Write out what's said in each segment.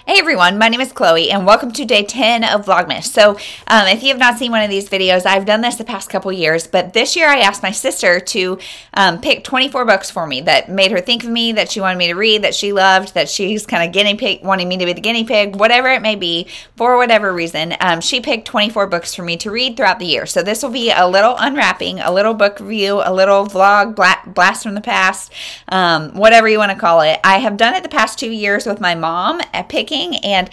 Hey everyone, my name is Chloe and welcome to day 10 of Vlogmas. So if you have not seen one of these videos, I've done this the past couple years, but this year I asked my sister to pick 24 books for me that made her think of me, that she wanted me to read, that she loved, that she's kind of guinea pig, wanting me to be the guinea pig, whatever it may be, for whatever reason. She picked 24 books for me to read throughout the year. So this will be a little unwrapping, a little book review, a little vlog, blast from the past, whatever you want to call it. I have done it the past 2 years with my mom at picking, and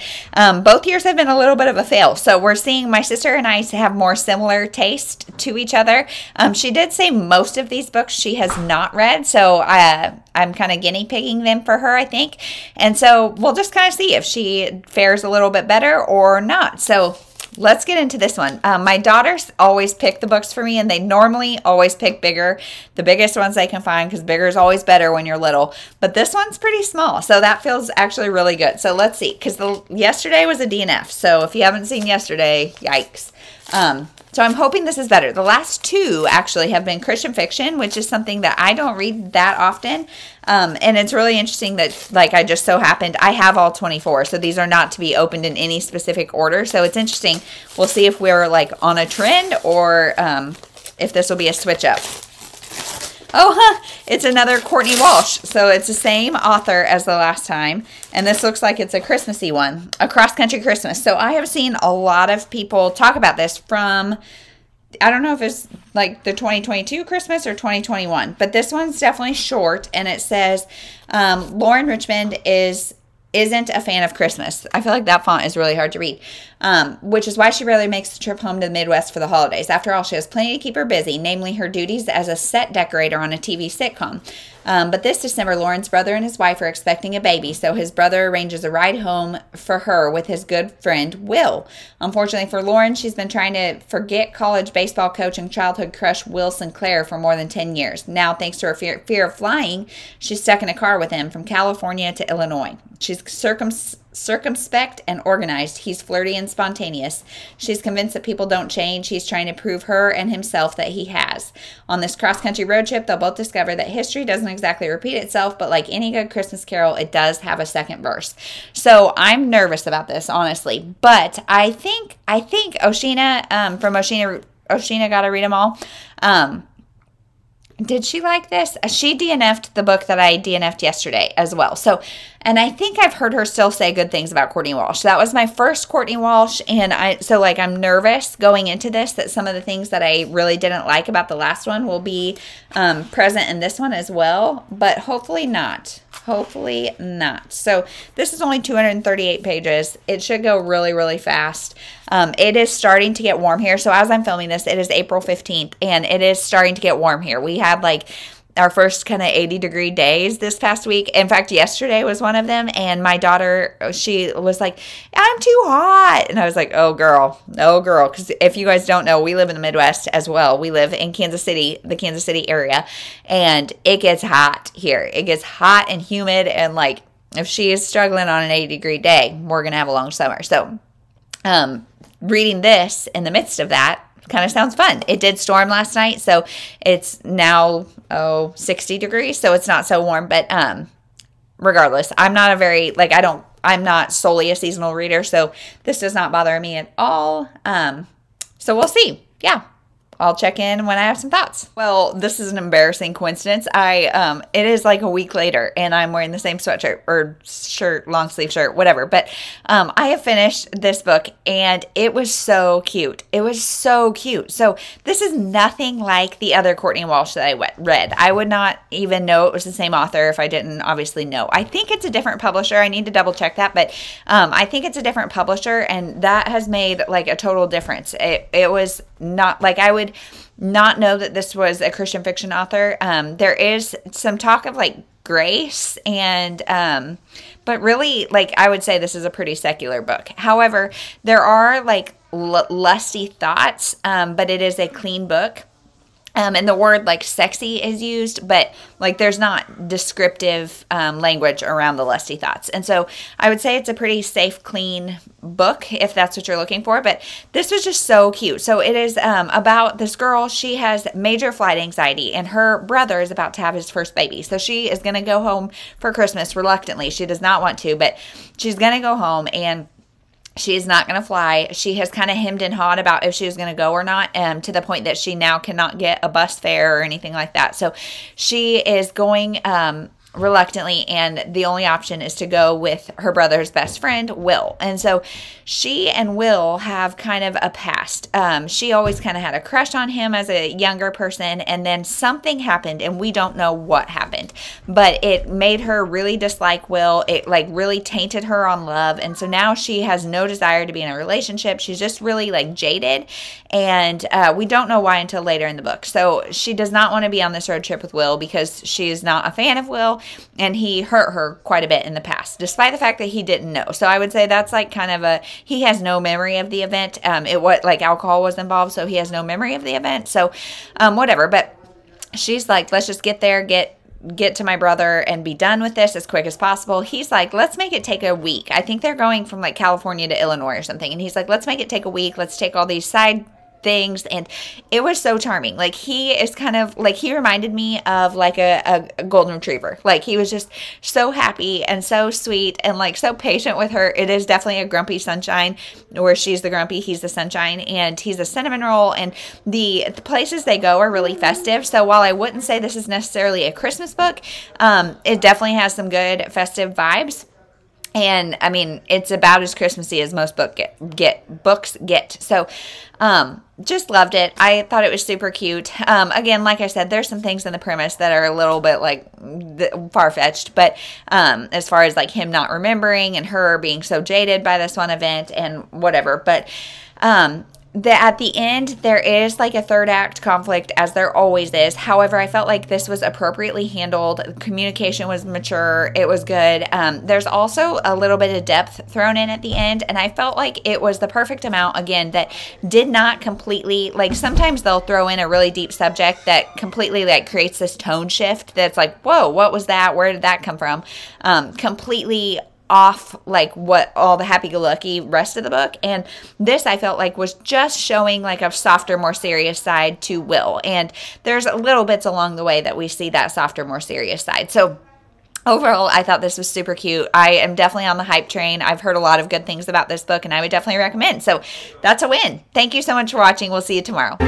both years have been a little bit of a fail. So we're seeing my sister and I have more similar taste to each other. She did say most of these books she has not read, so I'm kind of guinea pigging them for her, I think. And so we'll just kind of see if she fares a little bit better or not. So let's get into this one. My daughters always pick the books for me, and they normally always pick bigger, the biggest ones they can find, because bigger is always better when you're little. But this one's pretty small, so that feels actually really good. So let's see, because yesterday was a DNF. So if you haven't seen yesterday, yikes. So I'm hoping this is better. The last two actually have been Christian fiction, which is something that I don't read that often. And it's really interesting that, like, I just so happened, I have all 24. So these are not to be opened in any specific order. So it's interesting. We'll see if we're, like, on a trend or if this will be a switch up. Oh, it's another Courtney Walsh. So it's the same author as the last time. And this looks like it's a Christmassy one, a cross-country Christmas. So I have seen a lot of people talk about this from, I don't know if it's like the 2022 Christmas or 2021. But this one's definitely short. And it says, Lauren Richmond isn't a fan of Christmas. I feel like that font is really hard to read, which is why she rarely makes the trip home to the Midwest for the holidays. After all, she has plenty to keep her busy, namely her duties as a set decorator on a TV sitcom. But this December, Lauren's brother and his wife are expecting a baby, so his brother arranges a ride home for her with his good friend, Will. Unfortunately for Lauren, she's been trying to forget college baseball coach and childhood crush Will Sinclair for more than 10 years. Now, thanks to her fear of flying, she's stuck in a car with him from California to Illinois. She's circumspect and organized. He's flirty and spontaneous. She's convinced that people don't change. He's trying to prove her and himself that he has. On this cross-country road trip, they'll both discover that history doesn't exactly repeat itself, but like any good Christmas carol, it does have a second verse. So I'm nervous about this, honestly. But I think Oshina from Oshina Gotta Read 'Em All. Did she like this? She DNF'd the book that I DNF'd yesterday as well. So, and I think I've heard her still say good things about Courtney Walsh. That was my first Courtney Walsh, and I'm nervous going into this that some of the things that I really didn't like about the last one will be present in this one as well, but hopefully not. Hopefully not. So this is only 238 pages. It should go really, really fast. It is starting to get warm here. So as I'm filming this, it is April 15th, and it is starting to get warm here. We had like our first kind of 80-degree days this past week. In fact, yesterday was one of them, and my daughter, she was like, I'm too hot. And I was like, oh, girl. Because if you guys don't know, we live in the Midwest as well. We live in Kansas City, the Kansas City area, and it gets hot here. It gets hot and humid, and like if she is struggling on an 80-degree day, we're going to have a long summer. So reading this in the midst of that kind of sounds fun. It did storm last night, so it's now 60 degrees, so it's not so warm. But regardless, I'm not a very I'm not solely a seasonal reader, so this does not bother me at all. So we'll see. Yeah. I'll check in when I have some thoughts. Well, this is an embarrassing coincidence. It is like a week later, and I'm wearing the same sweatshirt or shirt, long sleeve shirt, whatever. But I have finished this book, and it was so cute. It was so cute. So this is nothing like the other Courtney Walsh that I read. I would not even know it was the same author if I didn't obviously know. I think it's a different publisher. I need to double check that, but I think it's a different publisher, and that has made like a total difference. It was not like I would not know that this was a Christian fiction author. There is some talk of like grace and but really, like, I would say this is a pretty secular book. However, there are like lusty thoughts, but it is a clean book. And the word like sexy is used, but like there's not descriptive language around the lusty thoughts. And so I would say it's a pretty safe, clean book if that's what you're looking for. But this was just so cute. So it is about this girl. She has major flight anxiety, and her brother is about to have his first baby. So she is going to go home for Christmas reluctantly. She does not want to, but she's going to go home, and she's not going to fly. She has kind of hemmed and hawed about if she was going to go or not, to the point that she now cannot get a bus fare or anything like that. So she is going reluctantly, and the only option is to go with her brother's best friend, Will. And so she and Will have kind of a past. She always kind of had a crush on him as a younger person, and then something happened, and we don't know what happened, but it made her really dislike Will. It like really tainted her on love, and so now she has no desire to be in a relationship. She's just really like jaded, and we don't know why until later in the book. So she does not want to be on this road trip with Will because she is not a fan of Will, and he hurt her quite a bit in the past, despite the fact that he didn't know. So I would say that's like kind of he has no memory of the event. Like alcohol was involved, so he has no memory of the event. So whatever. But she's like, let's just get there, get to my brother and be done with this as quick as possible. He's like, let's make it take a week. I think they're going from like California to Illinois or something. And he's like, let's make it take a week. Let's take all these side things. And it was so charming. Like he is kind of like, he reminded me of like a golden retriever. Like he was just so happy and so sweet and like so patient with her. It is definitely a grumpy sunshine, where she's the grumpy, he's the sunshine, and he's a cinnamon roll. And the places they go are really festive. So while I wouldn't say this is necessarily a Christmas book, it definitely has some good festive vibes. And I mean, it's about as Christmassy as most books get. So, just loved it. I thought it was super cute. Again, like I said, there's some things in the premise that are a little bit like far-fetched, but as far as like him not remembering and her being so jaded by this one event and whatever, but at the end, there is like a third act conflict, as there always is. However, I felt like this was appropriately handled. Communication was mature. It was good. There's also a little bit of depth thrown in at the end, and I felt like it was the perfect amount, again, that did not completely, like sometimes they'll throw in a really deep subject that completely like creates this tone shift that's like, whoa, what was that? Where did that come from? Completely off like what all the happy-go-lucky rest of the book. And this I felt like was just showing like a softer, more serious side to Will, and there's little bits along the way that we see that softer, more serious side. So overall, I thought this was super cute. I am definitely on the hype train. I've heard a lot of good things about this book, and I would definitely recommend. So that's a win. Thank you so much for watching. We'll see you tomorrow.